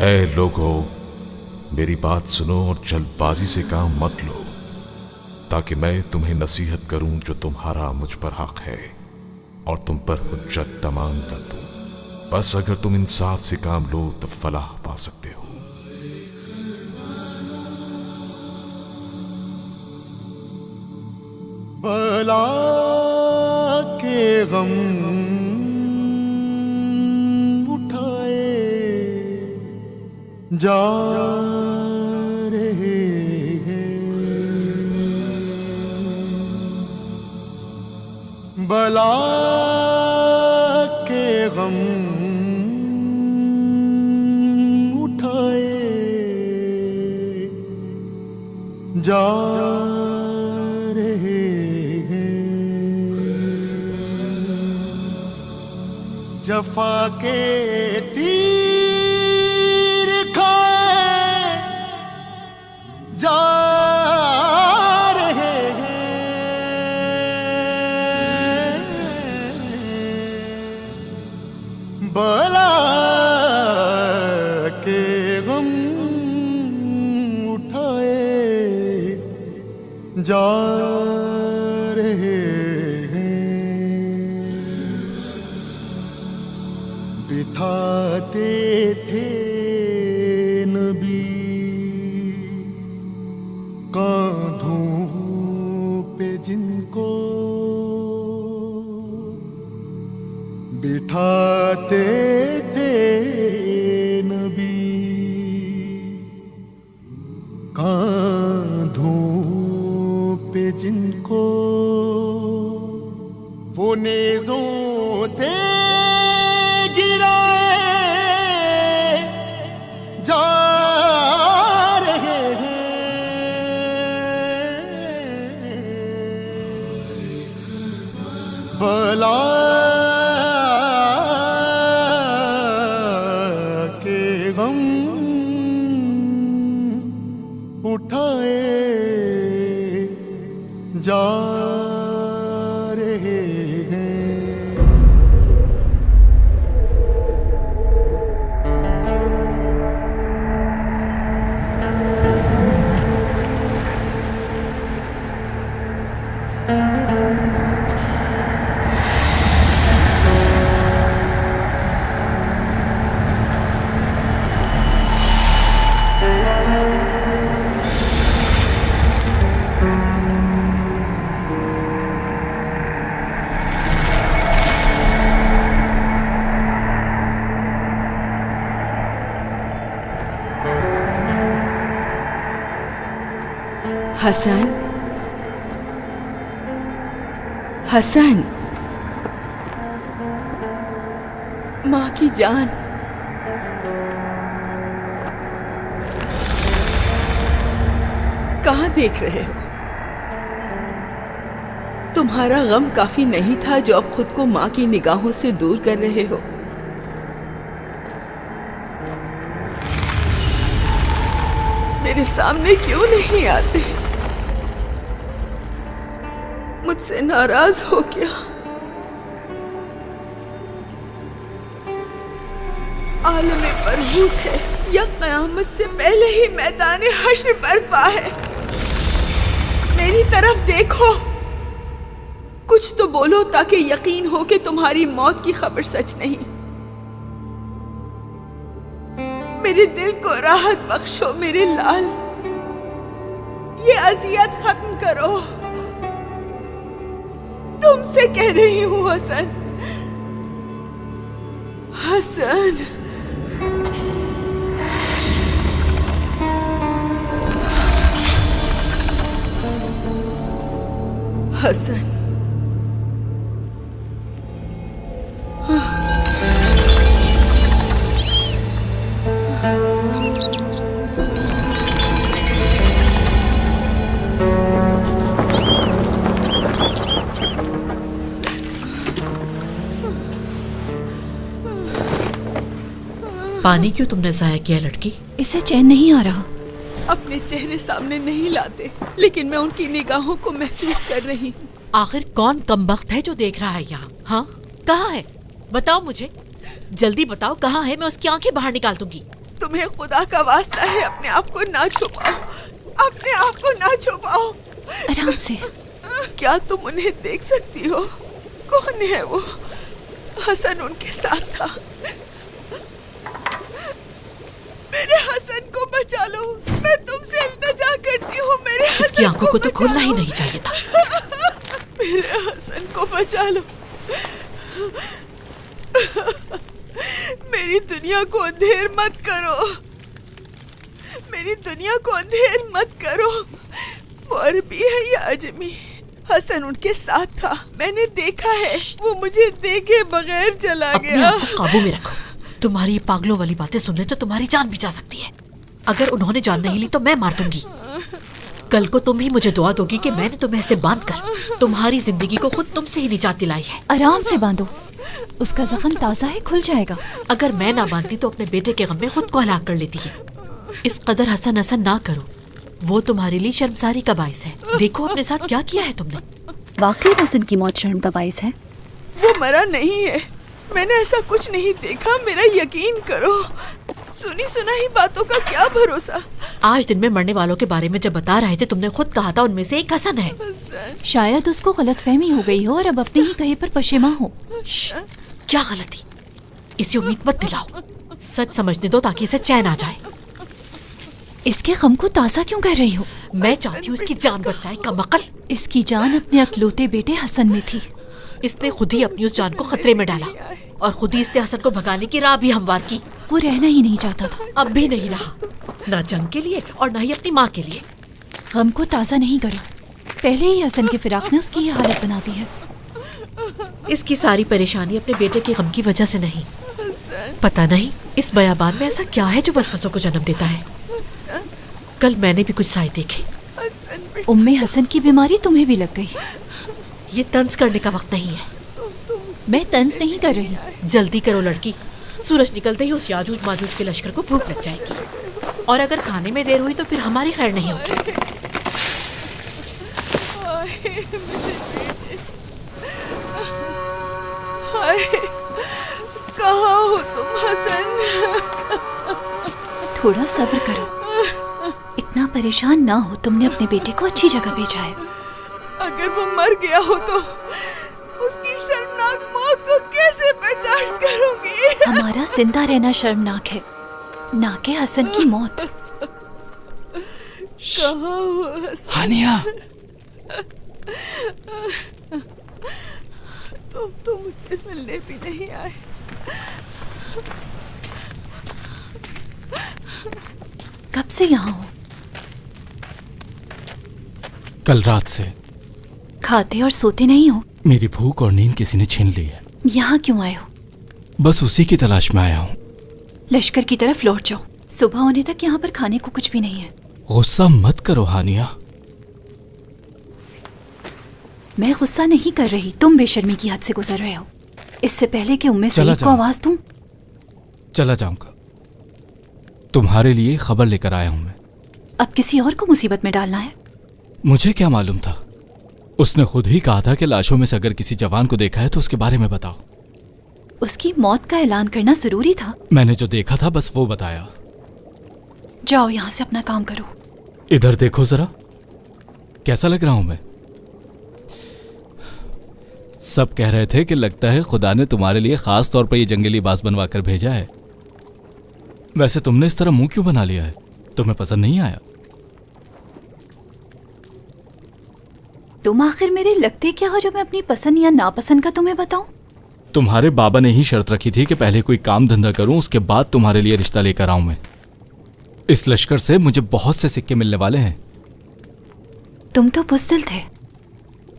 اے لوگو، میری بات سنو اور جلد بازی سے کام مت لو، تاکہ میں تمہیں نصیحت کروں جو تمہارا مجھ پر حق ہے اور تم پر حجت تمام کر دوں۔ بس اگر تم انصاف سے کام لو تو فلاح پا سکتے ہو۔ بلا کے غم اٹھائے جا رہے ہیں، بلا کے غم اٹھائے جا رہے ہیں، جفا کے تیر کھائے جا رہے ہیں، بلا کے غم اٹھائے جا رہے ہیں، بٹھاتے تھے نبی کاندھوں پہ جن کو، بٹھاتے تھے نبی کاندھوں پہ جن کو، وہ نیزوں سے گرائے جا رہے ہیں، بلا کے غم اٹھائے جا رہے ہیں۔ حسن، حسن، ماں کی جان، کہاں دیکھ رہے ہو؟ تمہارا غم کافی نہیں تھا جو اب خود کو ماں کی نگاہوں سے دور کر رہے ہو؟ میرے سامنے کیوں نہیں آتے؟ مجھ سے ناراض ہو کیا؟ عالم برہوت ہے یا قیامت سے پہلے ہی میدان حشر برپا ہے؟ میری طرف دیکھو، کچھ تو بولو تاکہ یقین ہو کہ تمہاری موت کی خبر سچ نہیں۔ میرے دل کو راحت بخشو میرے لال، یہ اذیت ختم کرو۔ تم سے کہہ رہی ہوں حسن، حسن، حسن، پانی کیوں تم نے ضائع کیا لڑکی؟ اسے چین نہیں آ رہا۔ اپنے چہرے سامنے نہیں لاتے، لیکن میں ان کی نگاہوں کو محسوس کر رہی ہوں۔ آخر کون کمبخت ہے جو دیکھ رہا ہے یہاں؟ ہاں کہاں ہے؟ بتاؤ مجھے، جلدی بتاؤ کہاں ہے، میں اس کی آنکھیں باہر نکال دوں گی۔ तुम्हें खुदा का वास्ता है अपने आप को ना छुपाओ, अपने आप को ना छुपाओ। आराम से। क्या तुम उन्हें देख सकती हो? कौन है वो? हसन उनके साथ था। मेरे हसन को बचा लो, मैं तुमसे इल्तिजा करती हूँ। मेरे इसकी आंखों को तो खोलना ही नहीं चाहिए था। मेरे हसन को बचा लो। मेरी दुनिया को अंधेर मत करो, मेरी दुनिया को अंधेर मत करो। वो अरबी है या अजमी? हसन उनके साथ था, मैंने देखा है। वो मुझे देखे बगैर चला अपने गया। आप को काबू में रखो। तुम्हारी ये पागलों वाली बातें सुनने तो तुम्हारी जान भी जा सकती है। अगर उन्होंने जान नहीं ली तो मैं मार दूंगी। कल को तुम ही मुझे दुआ दोगी कि मैंने तुम्हें ऐसे बांधकर तुम्हारी जिंदगी को खुद तुमसे ही निजात दिलाई है। आराम से बांधो, उसका जख्म ताज़ा है, खुल जाएगा। अगर मैं ना बांधती तो अपने बेटे के गम में खुद को हलाक कर लेती है। इस कदर हसन हसन ना करो, वो तुम्हारे लिए शर्मसारी का बाइस है। देखो अपने साथ क्या किया है तुमने। वाकई हसन की मौत शर्म का बाइस है। वो मरा नहीं है, मैंने ऐसा कुछ नहीं देखा, मेरा यकीन करो। सुनी सुनाई बातों का क्या भरोसा। आज दिन में मरने वालों के बारे में जब बता रहे थे तुमने खुद कहा था उनमें से एक हसन है। शायद उसको गलतफहमी हो गई हो और अब अपने ही कहे पर पशेमा हो। क्या गलती? इसे उम्मीद मत दिलाओ, सच समझने दो ताकि इसे चैन आ जाए। इसके गम को ताज़ा क्यों कर रही हो? मैं चाहती हूँ इसकी जान बच जाए। कमअक्ल, इसकी जान अपने अकलौते बेटे हसन में थी। इसने खुद ही अपनी उस जान को खतरे में डाला और खुद ही इसने हसन को भगाने की राह भी हमवार की। वो रहना ही नहीं चाहता था। अब भी नहीं रहा, ना जंग के लिए और ना ही अपनी माँ के लिए। गम को ताज़ा नहीं करो, पहले ही हसन के फिराक ने उसकी ये हालत बना दी है। इसकी सारी परेशानी अपने बेटे के गम की वजह से नहीं। पता नहीं इस बयाबान में ऐसा क्या है जो वसवसों को जन्म देता है। कल मैंने भी कुछ साए देखे। उम्मे हसन की बीमारी तुम्हें भी लग गई। ये तंज करने का वक्त नहीं है। मैं तंज नहीं कर रही। जल्दी करो लड़की, सूरज निकलते ही उस याजूज माजूज के लश्कर को भूख लग जाएगी और अगर खाने में देर हुई तो फिर हमारी खैर नहीं होगी। कहाँ हो तुम हसन? थोड़ा सब्र करो, इतना परेशान ना हो। तुमने अपने बेटे को अच्छी जगह भेजा है। अगर वो मर गया हो तो उसकी शर्मनाक मौत को कैसे बर्दाश्त करूंगी? हमारा जिंदा रहना शर्मनाक है, ना कि हसन की मौत। कहाँ हो हसन? हानिया, तुम तो मुझसे मिलने भी नहीं आए। कब से यहाँ हो? कल रात से। खाते और सोते नहीं हो? मेरी भूख और नींद किसी ने छीन ली है। यहाँ क्यों आए हो? बस उसी की तलाश में आया हूँ। लश्कर की तरफ लौट जाओ, सुबह होने तक यहाँ पर खाने को कुछ भी नहीं है। गुस्सा मत करो हानिया। मैं गुस्सा नहीं कर रही, तुम बेशर्मी की हद से गुजर रहे हो। इससे पहले कि उम्मे चला सईद को जाऊं। आवाज दूं। चला जाऊंगा, तुम्हारे लिए खबर लेकर आया हूं मैं। अब किसी और को मुसीबत में डालना है? मुझे क्या मालूम था? उसने खुद ही कहा था कि लाशों में से अगर किसी जवान को देखा है तो उसके बारे में बताओ। उसकी मौत का ऐलान करना जरूरी था? मैंने जो देखा था बस वो बताया। जाओ यहाँ से, अपना काम करो। इधर देखो जरा, कैसा लग रहा हूं मैं? सब कह रहे थे कि लगता है खुदा ने तुम्हारे लिए खास तौर पर ये जंगली लिबास बनवा कर भेजा है। वैसे तुमने इस तरह मुंह क्यों बना लिया है? तुम्हें पसंद नहीं आया? तुम आखिर मेरे लगते क्या हो जो मैं अपनी पसंद या नापसंद का तुम्हें बताऊं? तुम्हारे बाबा ने ही शर्त रखी थी कि पहले कोई काम धंधा करूं, उसके बाद तुम्हारे लिए रिश्ता लेकर आऊं मैं। इस लश्कर से मुझे बहुत से सिक्के मिलने वाले हैं। तुम तो बुज़दिल थे।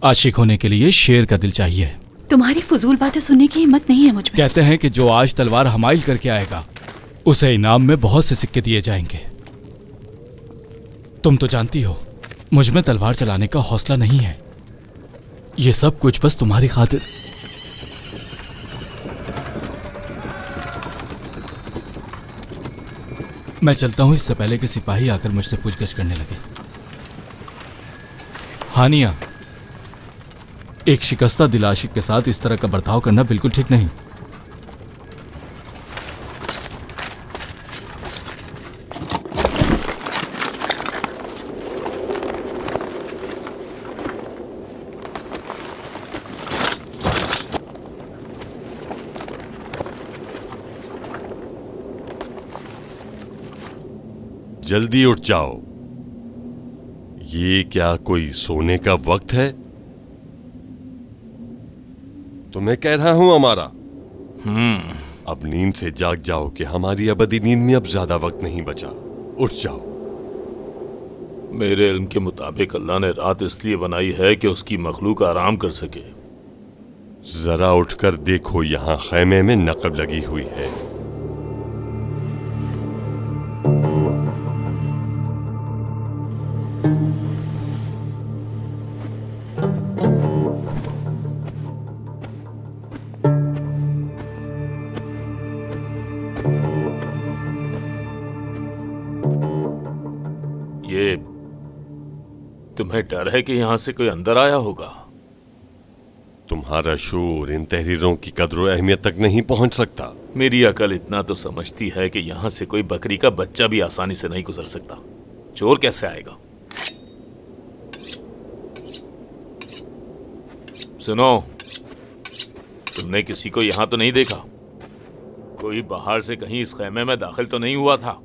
आशिक होने के लिए शेर का दिल चाहिए। तुम्हारी फजूल बातें सुनने की हिम्मत नहीं है मुझ में। कहते हैं कि जो आज तलवार हमाइल करके आएगा उसे इनाम में बहुत से सिक्के दिए जाएंगे। तुम तो जानती हो मुझ में तलवार चलाने का हौसला नहीं है। ये सब कुछ बस तुम्हारी खातिर। मैं चलता हूं इससे पहले कि सिपाही आकर मुझसे पूछगछ करने लगे। हानिया, एक शिकस्ता दिल आशिक के साथ इस तरह का बर्ताव करना बिल्कुल ठीक नहीं। जल्दी उठ जाओ। ये क्या कोई सोने का वक्त है? तुम्हें कह रहा हूं अमारा, अब नींद से जाग जाओ कि हमारी अबदी नींद में अब ज्यादा वक्त नहीं बचा। उठ जाओ। मेरे इल्म के मुताबिक अल्लाह ने रात इसलिए बनाई है कि उसकी मखलूक आराम कर सके। जरा उठकर देखो, यहां खैमे में नकब लगी हुई है। ये तुम्हें डर है कि यहां से कोई अंदर आया होगा? तुम्हारा शोर इन तहरीरों की कद्र अहमियत तक नहीं पहुंच सकता। मेरी अकल इतना तो समझती है कि यहां से कोई बकरी का बच्चा भी आसानी से नहीं गुजर सकता। चोर कैसे आएगा? सुनो, तुमने किसी को यहां तो नहीं देखा? कोई बाहर से कहीं इस खैमे में दाखिल तो नहीं हुआ था?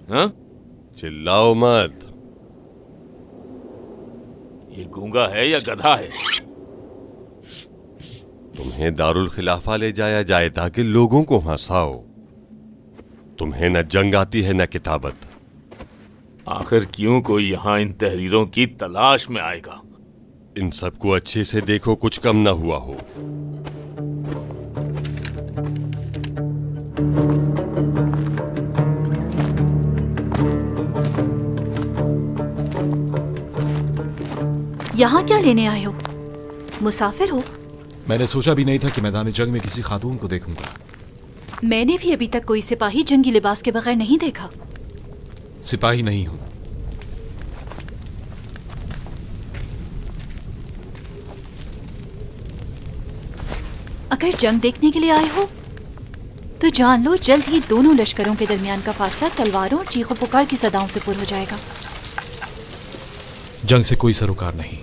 हाँ? चिल्लाओ मत। ये गूंगा है या गधा है? तुम्हें दारुल खिलाफा ले जाया जाए ताकि लोगों को हंसाओ। तुम्हें न जंग आती है न किताबत। आखिर क्यों कोई यहां इन तहरीरों की तलाश में आएगा? इन सबको अच्छे से देखो, कुछ कम न हुआ हो। यहाँ क्या लेने आए हो? मुसाफिर हो? मैंने सोचा भी नहीं था कि मैदान जंग में किसी खातून को देखूंगा। मैंने भी अभी तक कोई सिपाही जंगी लिबास के बगैर नहीं देखा। सिपाही नहीं हूं। अगर जंग देखने के लिए आए हो तो जान लो, जल्द ही दोनों लश्करों के दरमियान का फासला तलवारों और चीखों पुकार की सदाओं से पुर हो जाएगा। जंग से कोई सरोकार नहीं।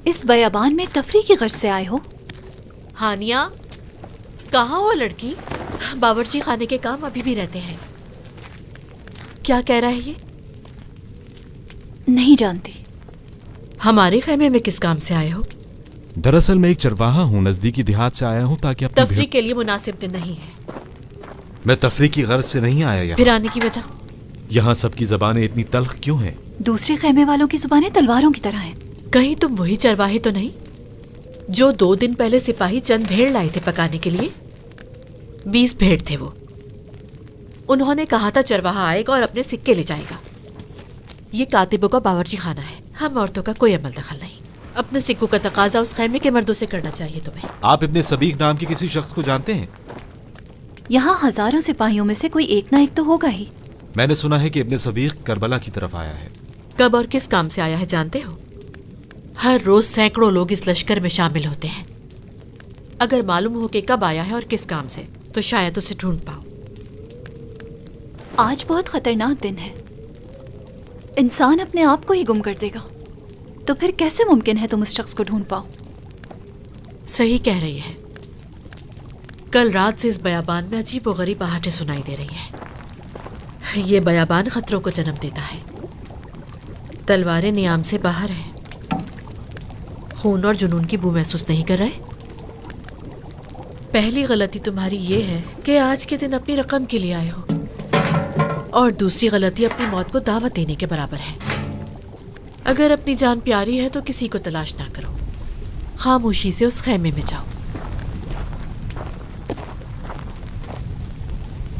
इस बयाबान में तफरीह की गर्ज से आए हो? हानिया, कहाँ हो लड़की? बावर्ची खाने के काम अभी भी रहते हैं। क्या कह रहा है ये? नहीं जानती। हमारे खैमे में किस काम से आए हो? दरअसल मैं एक चरवाहा हूँ, नजदीकी देहात से आया हूँ ताकि अपनी तफरीह के लिए मुनासिब दिन नहीं है। मैं तफरीह की गर्ज से नहीं आया यहाँ। फिर आने की वजह? यहाँ सबकी जबानें इतनी तल्ख क्यों हैं? दूसरे खैमे वालों की जुबानें तलवारों की तरह हैं। कहीं तुम वही चरवाहे तो नहीं जो 2 दिन पहले सिपाही चंद भेड़ लाए थे पकाने के लिए? 20 भेड़ थे वो। उन्होंने कहा था चरवाहा आएगा और अपने सिक्के ले जाएगा। ये कातिबों का बावर्ची खाना है, हम औरतों का कोई अमल दखल नहीं। अपने सिक्कों का तकाजा उस खैमे के मर्दों से करना चाहिए तुम्हें। आप इब्ने सबीक नाम के किसी शख्स को जानते हैं? यहाँ हजारों सिपाहियों में से कोई एक ना एक तो होगा ही। मैंने सुना है कि इब्ने सबीक करबला की तरफ आया है। कब और किस काम से आया है जानते हो? हर रोज सैकड़ों लोग इस लश्कर में शामिल होते हैं। अगर मालूम हो कि कब आया है और किस काम से, तो शायद उसे ढूंढ पाओ। आज बहुत खतरनाक दिन है। इंसान अपने आप को ही गुम कर देगा, तो फिर कैसे मुमकिन है तुम उस शख्स को ढूंढ पाओ? सही कह रही है। कल रात से इस बयाबान में अजीब व गरीब आहटें सुनाई दे रही हैं। ये बयाबान खतरों को जन्म देता है। तलवारें नियाम से बाहर हैं। खून और जुनून की बू महसूस नहीं कर रहे? पहली गलती तुम्हारी ये है कि आज के दिन अपनी रकम के लिए आए हो, और दूसरी गलती अपनी मौत को दावत देने के बराबर है। अगर अपनी जान प्यारी है तो किसी को तलाश ना करो, खामोशी से उस खैमे में जाओ।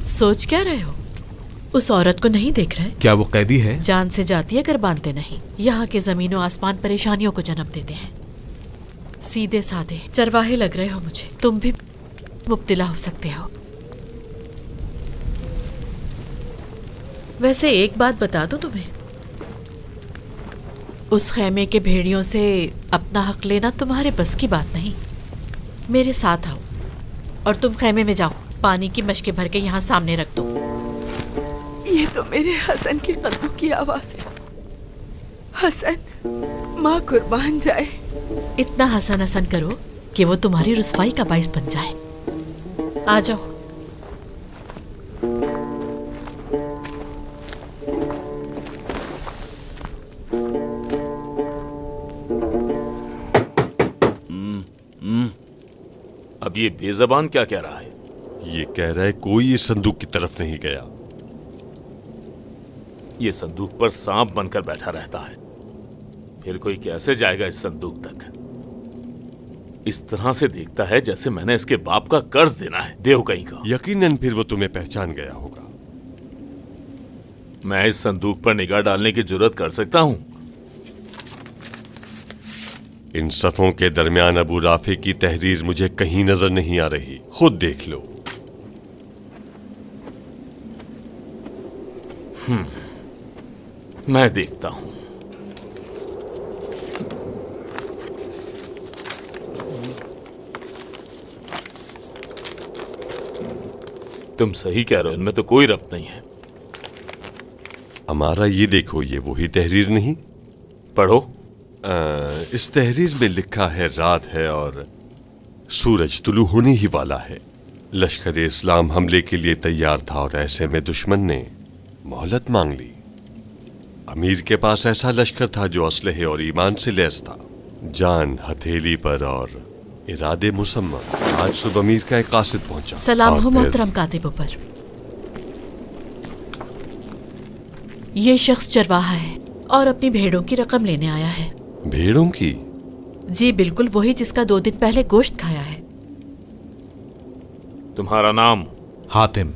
सोच क्या रहे हो? उस औरत को नहीं देख रहे? क्या वो कैदी है? जान से जाती है अगर बांधते नहीं। यहाँ के जमीनों आसमान परेशानियों को जन्म देते हैं। सीधे साधे चरवाहे लग रहे हो मुझे। तुम भी मुब्तला हो सकते हो। वैसे एक बात बता दूं तुम्हें, उस खैमे के भेड़ियों से अपना हक लेना तुम्हारे बस की बात नहीं। मेरे साथ आओ और तुम खैमे में जाओ। पानी की मशकें भर के यहाँ सामने रख दो। ये तो मेरे हसन के कदमों की आवाज है। हसन, माँ कुर्बान जाए। इतना हसन हसन करो कि वो तुम्हारी रुसवाई का बाइस बन जाए। आ जाओ, اب یہ بے زبان کیا کہہ رہا ہے؟ یہ کہہ رہا ہے کوئی اس صندوق کی طرف نہیں گیا. یہ صندوق پر سانپ بن کر بیٹھا رہتا ہے. پھر کوئی کیسے جائے گا اس صندوق تک؟ اس طرح سے دیکھتا ہے جیسے میں نے اس کے باپ کا قرض دینا ہے. دیو کہیں کا. یقیناً پھر وہ تمہیں پہچان گیا ہوگا. میں اس صندوق پر نگاہ ڈالنے کی جرات کر سکتا ہوں؟ ان صفوں کے درمیان ابو رافع کی تحریر مجھے کہیں نظر نہیں آ رہی. خود دیکھ لو. میں دیکھتا ہوں. تم صحیح کہہ رہے ہو، ان میں تو کوئی ربط نہیں ہے. ہمارا یہ دیکھو، یہ وہی تحریر نہیں؟ پڑھو. اس تحریر میں لکھا ہے رات ہے اور سورج طلوع ہونے ہی والا ہے. لشکر اسلام حملے کے لیے تیار تھا اور ایسے میں دشمن نے مہلت مانگ لی. امیر کے پاس ایسا لشکر تھا جو اسلحے اور ایمان سے لیس تھا. جان ہتھیلی پر اور ارادے مسمى. آج صبح امیر کا ایک قاصد پہنچا. سلام اور ہو پھر محترم کاتب پر. یہ شخص چرواہا ہے اور اپنی بھیڑوں کی رقم لینے آیا ہے. بھیڑوں کی؟ جی بالکل وہی جس کا 2 دن پہلے گوشت کھایا ہے. تمہارا نام؟ حاتم.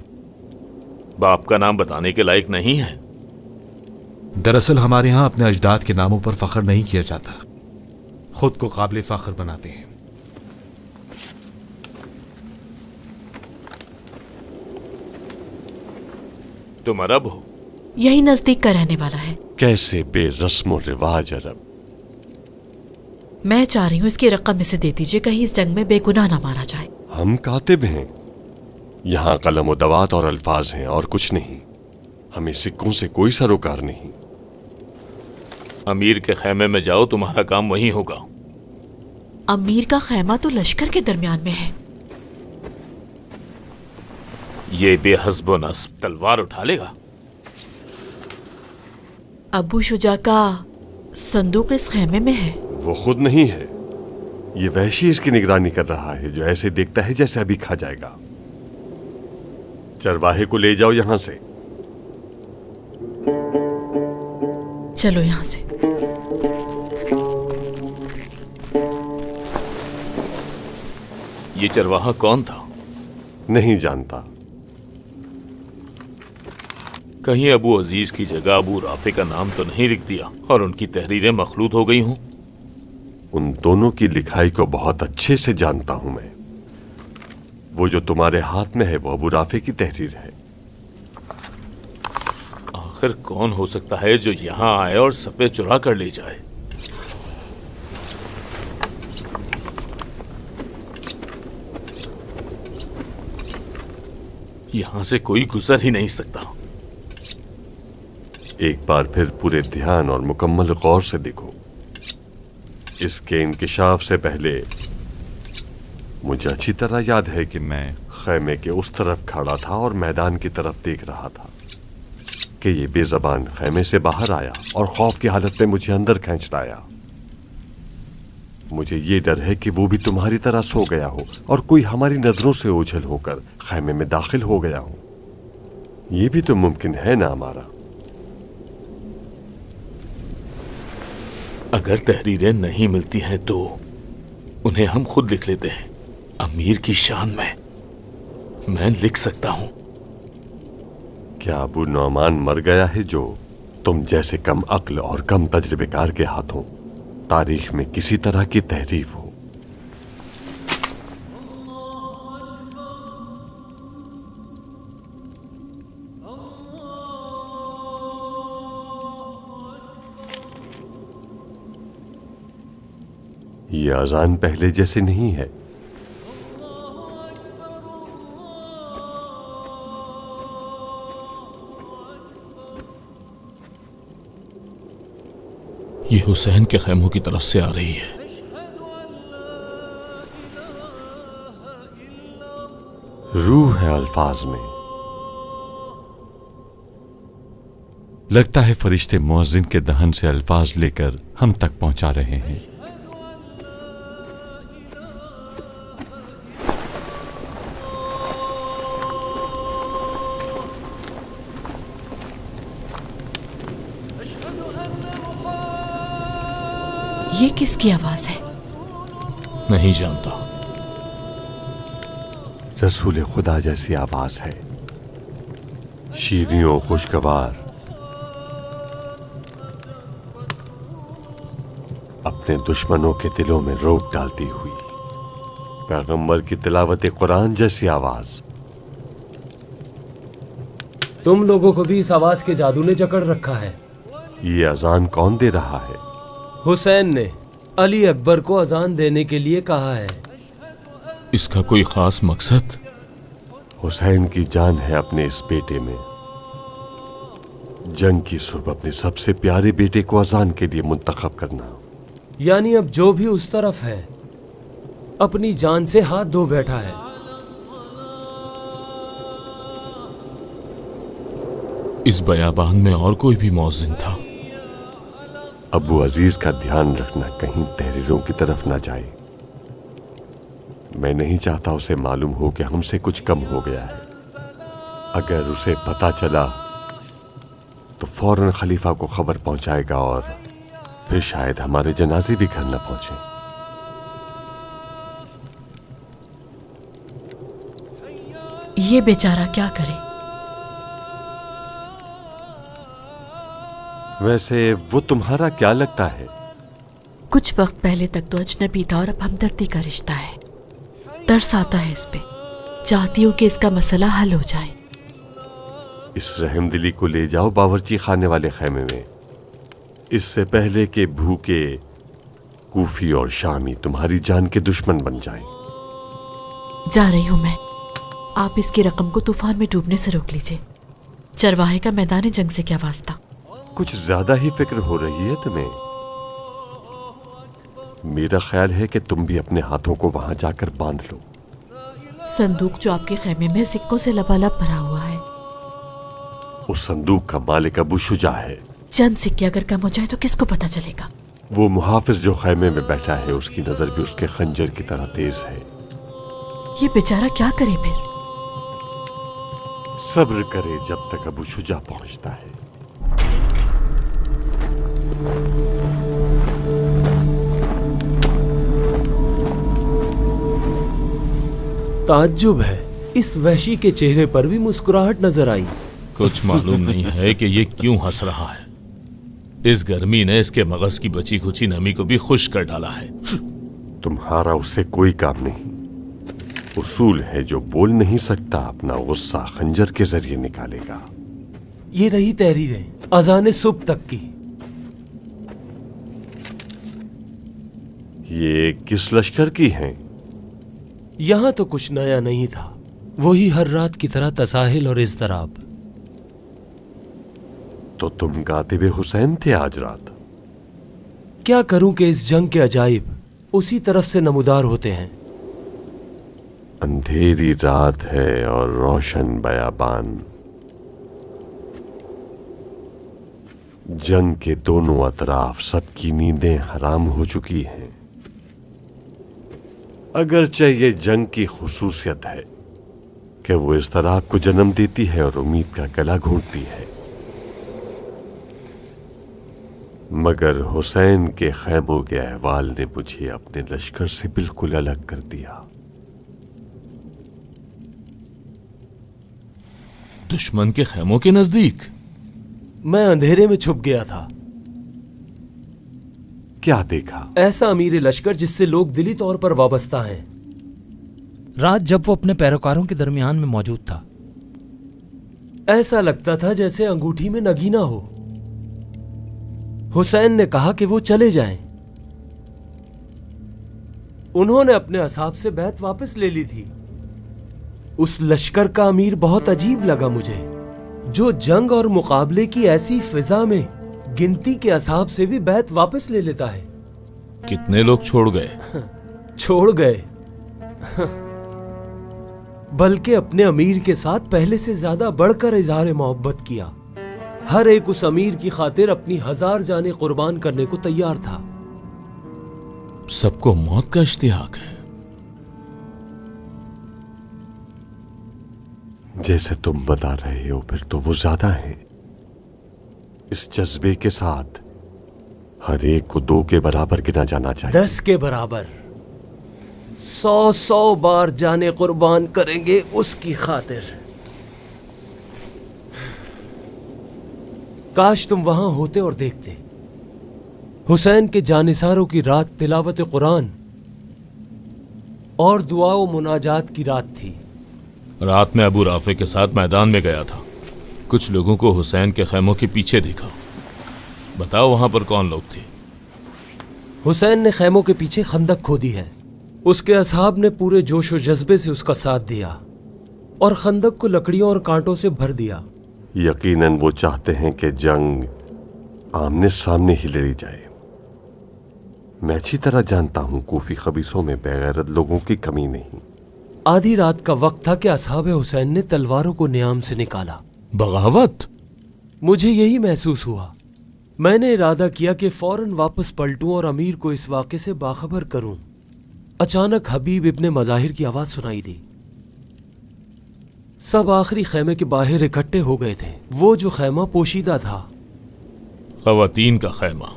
باپ کا نام بتانے کے لائق نہیں ہے. دراصل ہمارے ہاں اپنے اجداد کے ناموں پر فخر نہیں کیا جاتا، خود کو قابل فخر بناتے ہیں. تم عرب ہو؟ یہی نزدیک کا رہنے والا ہے. کیسے بے رسم و رواج عرب. میں چاہ رہی ہوں اس کی رقم اسے دے دیجیے، کہیں اس جنگ میں بے گناہ نہ مارا جائے. ہم کاتب ہیں، یہاں قلم و دوات اور الفاظ ہیں اور کچھ نہیں. ہمیں سکوں سے کوئی سروکار نہیں. امیر کے خیمے میں جاؤ، تمہارا کام وہیں ہوگا. امیر کا خیمہ تو لشکر کے درمیان میں ہے. یہ بے حسب و نصب تلوار اٹھا لے گا. ابو شجاع کا صندوق اس خیمے میں ہے. وہ خود نہیں ہے، یہ وحشی اس کی نگرانی کر رہا ہے جو ایسے دیکھتا ہے جیسے ابھی کھا جائے گا. چرواہے کو لے جاؤ یہاں سے. چلو یہاں سے. یہ چرواہا کون تھا؟ نہیں جانتا. کہیں ابو عزیز کی جگہ ابو رافع کا نام تو نہیں لکھ دیا اور ان کی تحریریں مخلوط ہو گئی ہوں؟ ان دونوں کی لکھائی کو بہت اچھے سے جانتا ہوں میں. وہ جو تمہارے ہاتھ میں ہے وہ ابو رافع کی تحریر ہے. آخر کون ہو سکتا ہے جو یہاں آئے اور صفحے چرا کر لے جائے؟ یہاں سے کوئی گزر ہی نہیں سکتا. ایک بار پھر پورے دھیان اور مکمل غور سے دیکھو. اس کے انکشاف سے پہلے مجھے اچھی طرح یاد ہے کہ میں خیمے کے اس طرف کھڑا تھا اور میدان کی طرف دیکھ رہا تھا کہ یہ بے زبان خیمے سے باہر آیا اور خوف کی حالت میں مجھے اندر کھینچ لایا. مجھے یہ ڈر ہے کہ وہ بھی تمہاری طرح سو گیا ہو اور کوئی ہماری نظروں سے اوجھل ہو کر خیمے میں داخل ہو گیا ہو. یہ بھی تو ممکن ہے نا ہمارا. اگر تحریریں نہیں ملتی ہیں تو انہیں ہم خود لکھ لیتے ہیں. امیر کی شان میں لکھ سکتا ہوں. کیا ابو نعمان مر گیا ہے جو تم جیسے کم عقل اور کم تجربے کار کے ہاتھوں تاریخ میں کسی طرح کی تحریف ہو؟ یہ اذان پہلے جیسے نہیں ہے. یہ حسین کے خیموں کی طرف سے آ رہی ہے. روح ہے الفاظ میں. لگتا ہے فرشتے مؤذن کے دہن سے الفاظ لے کر ہم تک پہنچا رہے ہیں. یہ کس کی آواز ہے؟ نہیں جانتا. رسول خدا جیسی آواز ہے، شیریں و خوشگوار، اپنے دشمنوں کے دلوں میں روک ڈالتی ہوئی، پیغمبر کی تلاوت قرآن جیسی آواز. تم لوگوں کو بھی اس آواز کے جادو نے جکڑ رکھا ہے. یہ اذان کون دے رہا ہے؟ حسین نے علی اکبر کو اذان دینے کے لیے کہا ہے. اس کا کوئی خاص مقصد؟ حسین کی جان ہے اپنے اس بیٹے میں. جنگ کی صبح اپنے سب سے پیارے بیٹے کو اذان کے لیے منتخب کرنا. یعنی اب جو بھی اس طرف ہے اپنی جان سے ہاتھ دھو بیٹھا ہے. اس بیابان میں اور کوئی بھی مؤذن تھا؟ ابو عزیز کا دھیان رکھنا کہیں تحریروں کی طرف نہ جائے. میں نہیں چاہتا اسے معلوم ہو کہ ہم سے کچھ کم ہو گیا ہے. اگر اسے پتا چلا تو فوراً خلیفہ کو خبر پہنچائے گا اور پھر شاید ہمارے جنازے بھی گھر نہ پہنچیں. یہ بیچارہ کیا کرے؟ ویسے وہ تمہارا کیا لگتا ہے؟ کچھ وقت پہلے تک تو اجنبی تھا اور اب ہمدردی کا رشتہ ہے. ترس آتا ہے اس پہ. چاہتی ہوں کہ اس کا مسئلہ حل ہو جائے. اس رحم دلی کو لے جاؤ باورچی خانے والے خیمے میں، اس سے پہلے کہ بھوکے کوفی اور شامی تمہاری جان کے دشمن بن جائیں. جا رہی ہوں میں. آپ اس کی رقم کو طوفان میں ڈوبنے سے روک لیجیے. چرواہے کا میدان جنگ سے کیا واسطہ؟ کچھ زیادہ ہی فکر ہو رہی ہے تمہیں. میرا خیال ہے کہ تم بھی اپنے ہاتھوں کو وہاں جا کر باندھ لو. صندوق جو آپ کے خیمے میں سکوں سے لبالب بھرا ہوا ہے، اس صندوق کا مالک ابو شجاع ہے. چند سکے اگر کم ہو جائے تو کس کو پتا چلے گا؟ وہ محافظ جو خیمے میں بیٹھا ہے اس کی نظر بھی اس کے خنجر کی طرح تیز ہے. یہ بیچارہ کیا کرے پھر؟ صبر کرے جب تک ابو شجاع پہنچتا ہے. تعجب ہے، اس وحشی کے چہرے پر بھی مسکراہٹ نظر آئی. کچھ معلوم نہیں ہے کہ یہ کیوں ہنس رہا ہے. اس گرمی نے اس کے مغز کی بچی کھچی نمی کو بھی خشک کر ڈالا ہے. تمہارا اس سے کوئی کام نہیں. اصول ہے جو بول نہیں سکتا اپنا غصہ خنجر کے ذریعے نکالے گا. یہ رہی تحریریں اذان صبح تک کی. یہ کس لشکر کی ہیں؟ یہاں تو کچھ نیا نہیں تھا، وہی ہر رات کی طرح تساہل اور اضطراب. تو تم کاتب حسین تھے آج رات؟ کیا کروں کہ اس جنگ کے عجائب اسی طرف سے نمودار ہوتے ہیں. اندھیری رات ہے اور روشن بیابان. جنگ کے دونوں اطراف سب کی نیندیں حرام ہو چکی ہیں. اگرچہ یہ جنگ کی خصوصیت ہے کہ وہ اضطراب کو جنم دیتی ہے اور امید کا گلا گھونٹتی ہے، مگر حسین کے خیموں کے احوال نے مجھے اپنے لشکر سے بالکل الگ کر دیا. دشمن کے خیموں کے نزدیک؟ میں اندھیرے میں چھپ گیا تھا. کیا دیکھا؟ ایسا امیر لشکر جس سے لوگ دلی طور پر وابستہ ہیں. رات جب وہ اپنے پیروکاروں کے درمیان میں موجود تھا، ایسا لگتا تھا جیسے انگوٹھی میں نگینہ ہو. حسین نے کہا کہ وہ چلے جائیں. انہوں نے اپنے اصحاب سے بیعت واپس لے لی تھی. اس لشکر کا امیر بہت عجیب لگا مجھے، جو جنگ اور مقابلے کی ایسی فضا میں گنتی کے اصحاب سے بھی بیعت واپس لے لیتا ہے. کتنے لوگ چھوڑ گئے؟ چھوڑ گئے، بلکہ اپنے امیر کے ساتھ پہلے سے زیادہ بڑھ کر اظہار محبت کیا. ہر ایک اس امیر کی خاطر اپنی 1000 جانیں قربان کرنے کو تیار تھا. سب کو موت کا اشتیاق ہے. جیسے تم بتا رہے ہو پھر تو وہ زیادہ ہیں. اس جذبے کے ساتھ हर एक को 2 के बराबर गिना जाना चाहिए। 10 के बराबर 100 बार जाने कुर्बान करेंगे उसकी खातिर। काश तुम वहां होते और देखते। हुसैन के जानिसारों की रात तिलावत कुरान और दुआ व मुनाजात की रात थी। रात में अबू राफे के साथ मैदान में गया था। कुछ लोगों को हुसैन के खैमों के पीछे देखा। बताओ वहां पर कौन लोग थे? हुसैन ने खैमों के पीछे खंदक खोदी है। उसके असहाब ने पूरे जोश व जज्बे से उसका साथ दिया और खंदक को लकड़ियों और कांटों से भर दिया। यकीनन वो चाहते हैं कि जंग आमने सामने ही लड़ी जाए। मैं अच्छी तरह जानता हूं कूफी खबीसों में बेगैरत लोगों की कमी नहीं। आधी रात का वक्त था कि असहाब हुसैन ने तलवारों को नियाम से निकाला। बगावत? मुझे यही महसूस हुआ। मैंने इरादा किया कि फौरन वापस पलटूं और अमीर को इस वाक़े से बाखबर करूं। अचानक हबीब इब्ने मज़ाहिर की आवाज़ सुनाई दी। सब आखिरी खैमे के बाहर इकट्ठे हो गए थे। वो जो खैमा पोशीदा था। खवातीन का खैमा।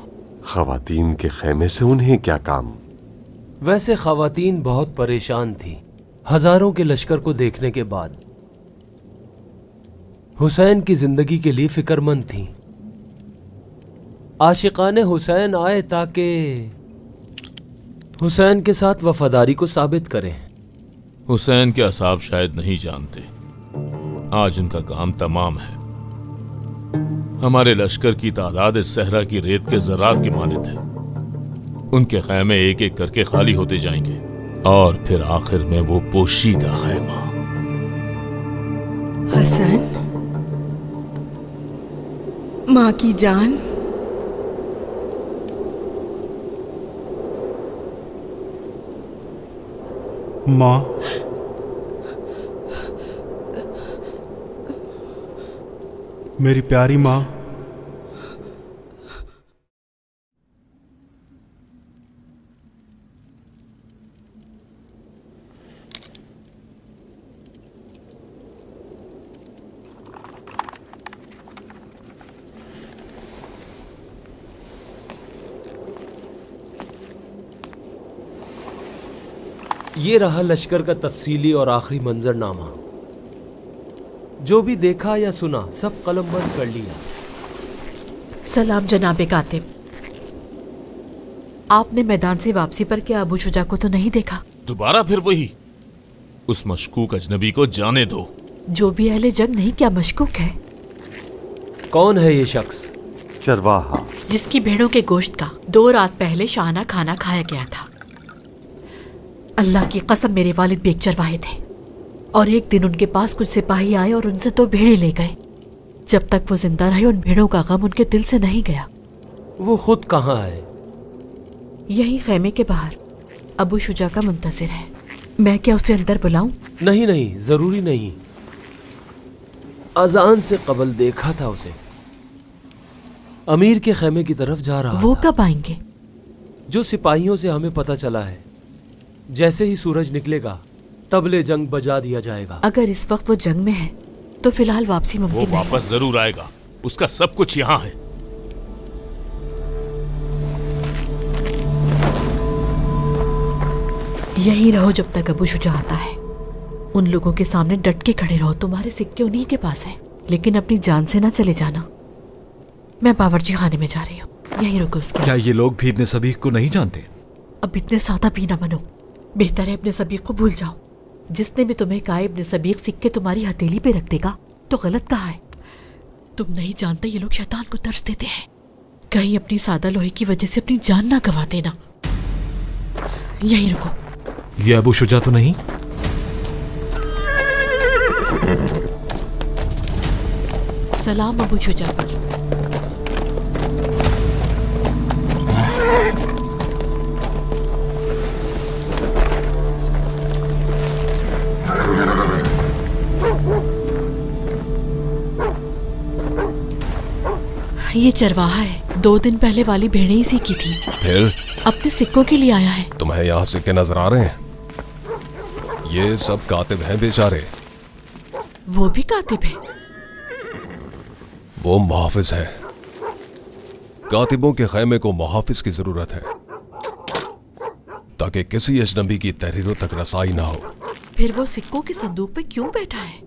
खवातीन के खैमे से उन्हें क्या काम? वैसे खवातीन बहुत परेशान थी हजारों के लश्कर को देखने के बाद। हुसैन की जिंदगी के लिए फिक्रमंद थीं। आशिकाने हुसैन आए ताकि हुसैन के साथ वफादारी को साबित करें। हुसैन के असहाब शायद नहीं जानते, आज उनका काम तमाम है। हमारे लश्कर की तादाद इस सहरा की रेत के ज़रात के मानित है। उनके खैमे एक एक करके खाली होते जाएंगे और फिर आखिर में वो पोशीदा खैमा। हसन, माँ की जान, माँ, मेरी प्यारी माँ, ये रहा लश्कर का तफसीली और आखिरी मंजरनामा। जो भी देखा या सुना सब कलमबंद कर लिया। सलाम जनाबे कातिब। आपने मैदान से वापसी पर क्या अबू शुजा को तो नहीं देखा? दोबारा फिर वही? उस मशकूक अजनबी को जाने दो। जो भी अहले जंग नहीं क्या मशकूक है? कौन है ये शख्स? चरवाहा, जिसकी भेड़ों के गोश्त का 2 रात पहले शाहाना खाना खाया गया था। अल्लाह की कसम मेरे वालिद भी एक चरवाहे थे और एक दिन उनके पास कुछ सिपाही आए और उनसे 2 भेड़ें ले गए। जब तक वो जिंदा रहे उन भेड़ों का गम उनके दिल से नहीं गया। वो खुद कहाँ है? यही खैमे के बाहर अबू शुजा का मुंतजिर है। मैं क्या उसे अंदर बुलाऊं? नहीं नहीं, जरूरी नहीं। अजान से कबल देखा था उसे। अमीर के खैमे की तरफ जा रहा वो था। कब आएंगे? जो सिपाहियों से हमें पता चला है, जैसे ही सूरज निकलेगा तबले जंग बजा दिया जाएगा। अगर इस वक्त वो जंग में है तो फिलहाल वापसी वो मुमकिन नहीं। वापस जरूर आएगा, उसका सब कुछ यहाँ है। यही रहो जब तक अबू शुजा आता है। उन लोगों के सामने डट के खड़े रहो। तुम्हारे सिक्के उन्हीं के पास हैं, लेकिन अपनी जान से ना चले जाना। मैं बावर्ची खाने में जा रही हूँ, यहीं रुको उसके। क्या ये लोग भी इब्ने सबीह को नहीं जानते? अब इतने सादा भी ना बनो। बेहतर है इब्ने सबीह को भूल जाओ। जिसने भी तुम्हें कहा इब्ने सबीह सिक्के तुम्हारी हथेली पे रख देगा तो गलत कहा है। तुम नहीं जानते ये लोग शैतान को तरस देते हैं। कहीं अपनी सादा लोहे की वजह से अपनी जान ना गवा देना। यहीं रुको। ये अबू शुजा तो नहीं? सलाम अबू शुजा पर। ये चरवाहा है। 2 दिन पहले वाली भेड़ें इसी की थी। फिर अपने सिक्कों के लिए आया है। तुम्हें यहाँ सिक्के नजर आ रहे हैं? ये सब कातिब हैं बेचारे। वो भी कातिब है? वो मुहाफिज हैं। कातिबों के खैमे को मुहाफिज की जरूरत है ताकि किसी अजनबी की तहरीरों तक रसाई ना हो। फिर वो सिक्कों के संदूक पे क्यों बैठा है?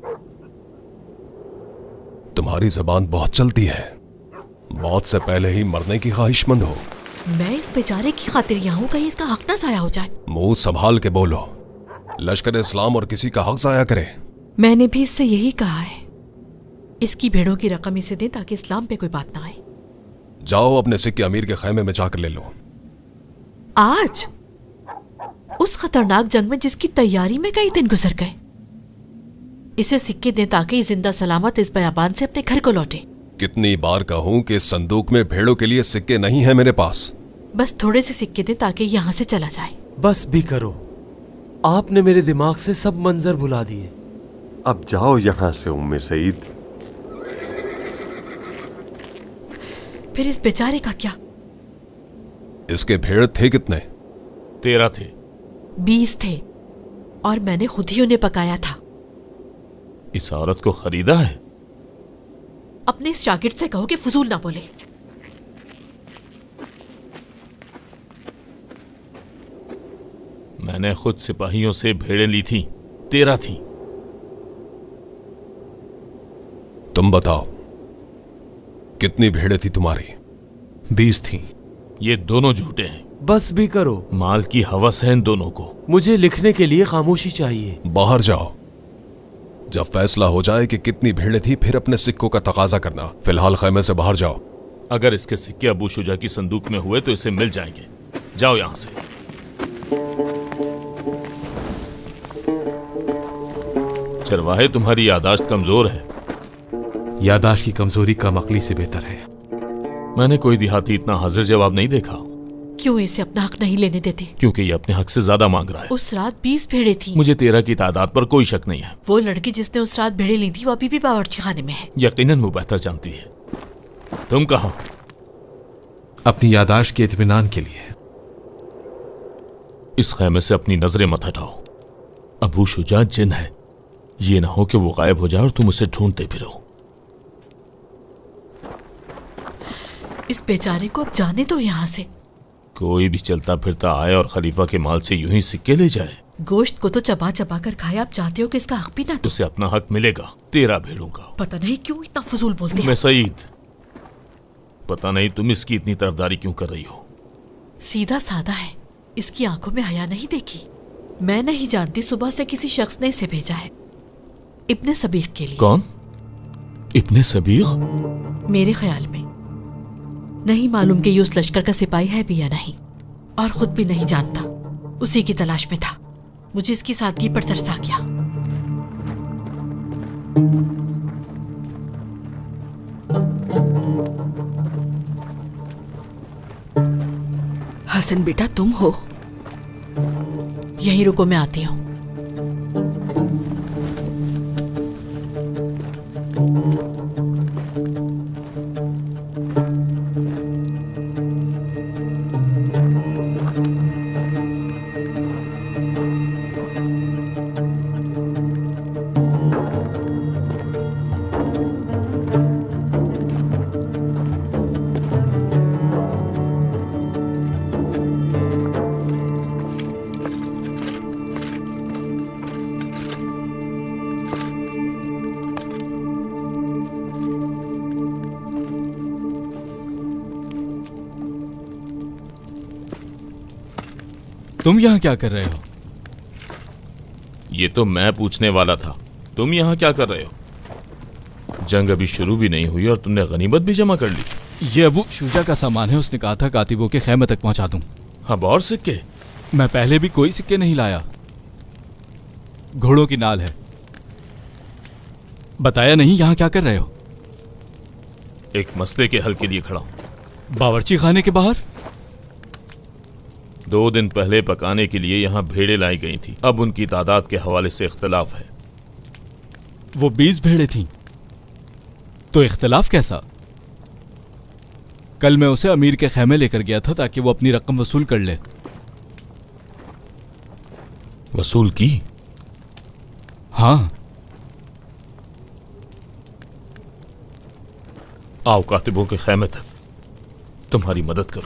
तुम्हारी जबान बहुत चलती है, मौत से पहले ही मरने की ख्वाहिशमंद हो। मैं इस बेचारे की खातिर यहाँ हूँ, कहीं इसका हक ना जाया हो जाए। मुंह संभाल के बोलो, लश्कर इस्लाम और किसी का हक जाया करे। मैंने भी इससे यही कहा है, इसकी भेड़ों की रकम इसे दे ताकि इस्लाम पे कोई बात ना आए। जाओ अपने सिक्के अमीर के खैमे में जाकर ले लो। आज उस खतरनाक जंग में जिसकी तैयारी में कई दिन गुजर गए, इसे सिक्के दें ताकि जिंदा सलामत इस बयाबान से अपने घर को लौटे। कितनी बार कहूं कि इस संदूक में भेड़ों के लिए सिक्के नहीं है मेरे पास। बस थोड़े से सिक्के दें ताकि यहाँ से चला जाए। बस भी करो, आपने मेरे दिमाग से सब मंजर भुला दिए। अब जाओ यहां से उम्मे सईद। फिर इस बेचारे का क्या? इसके भेड़ थे कितने? 13 थे। 20 थे और मैंने खुद ही उन्हें पकाया था। इस औरत को खरीदा है? अपने इस शागिर्द से कहो कि फजूल ना बोले। मैंने खुद सिपाहियों से भेड़ें ली थी, 13 थी। तुम बताओ कितनी भेड़ें थी तुम्हारी? 20 थी। ये दोनों झूठे हैं। बस भी करो, माल की हवस है इन दोनों को। मुझे लिखने के लिए खामोशी चाहिए। बाहर जाओ, जब फैसला हो जाए कि कितनी भेड़ें थी फिर अपने सिक्कों का तकाजा करना। फिलहाल खैमे से बाहर जाओ। अगर इसके सिक्के अबू शुजा की संदूक में हुए तो इसे मिल जाएंगे। जाओ यहां से। चरवाहे, तुम्हारी यादाश्त कमजोर है। यादाश्त की कमजोरी कम अक्ली से बेहतर है। मैंने कोई देहाती इतना हाजिर जवाब नहीं देखा। क्यों इसे अपना हक नहीं लेने देते? क्योंकि ये अपने हक से ज्यादा मांग रहा है। उस रात 20 भेड़ें थी। मुझे 13 की तादाद पर कोई शक नहीं है। वो लड़की जिसने उस रात भेड़ें ली थी वो अभी भी बावर्ची खाने में है। यकीनन वो बेहतर जानती है। तुम कहाँ? अपनी यादाश्त के इत्मीनान के लिए। इस खैमे से अपनी नजरें मत हटाओ। अबू शुजा जिन है, ये ना हो कि वो गायब हो जाए और तुम उसे ढूंढते फिरो। इस बेचारे को अब जाने दो यहाँ से। कोई भी चलता फिरता आए और खलीफा के माल से यूं ही सिक्के ले जाए। गोश्त को तो चबा चबा कर खाए, आप चाहते हो कि इसका हक भी ना दो। उसे अपना हक मिलेगा, 13 भेड़ों का। पता नहीं क्यों इतना फजूल बोलते मैं हैं। सईद, पता नहीं तुम इसकी इतनी तरफदारी क्यों कर रही हो। सीधा साधा है, इसकी आंखों में हया नहीं देखी। मैं नहीं जानती, सुबह से किसी शख्स ने इसे भेजा है इब्ने सबीग के लिए। कौन? इब्ने सबीग? मेरे ख्याल में नहीं मालूम कि ये उस लश्कर का सिपाही है भी या नहीं, और खुद भी नहीं जानता। उसी की तलाश में था। मुझे इसकी सादगी पर तरस आ गया। हसन बेटा, तुम हो? यहीं रुको, मैं आती हूँ। तुम यहाँ क्या कर रहे हो? ये तो मैं पूछने वाला था, तुम यहाँ क्या कर रहे हो? जंग अभी शुरू भी नहीं हुई और तुमने गनीमत भी जमा कर ली। ये अबू शुजा का सामान है, उसने कहा था कातिबों के खैमे तक पहुंचा दूं। अब और सिक्के? मैं पहले भी कोई सिक्के नहीं लाया। घोड़ों की नाल है। बताया नहीं यहाँ क्या कर रहे हो? एक मसले के हल के लिए खड़ा हूं। बावर्ची खाने के बाहर? 2 दिन पहले पकाने के लिए यहाँ भेड़ें लाई गई थी। अब उनकी तादाद के हवाले से इख्तलाफ है। वो 20 भेड़ें थीं, तो इख्तलाफ कैसा? कल मैं उसे अमीर के खैमे लेकर गया था ताकि वो अपनी रकम वसूल कर ले। वसूल की? हाँ। आओ कातिबों के खैमे तक, तुम्हारी मदद करूं।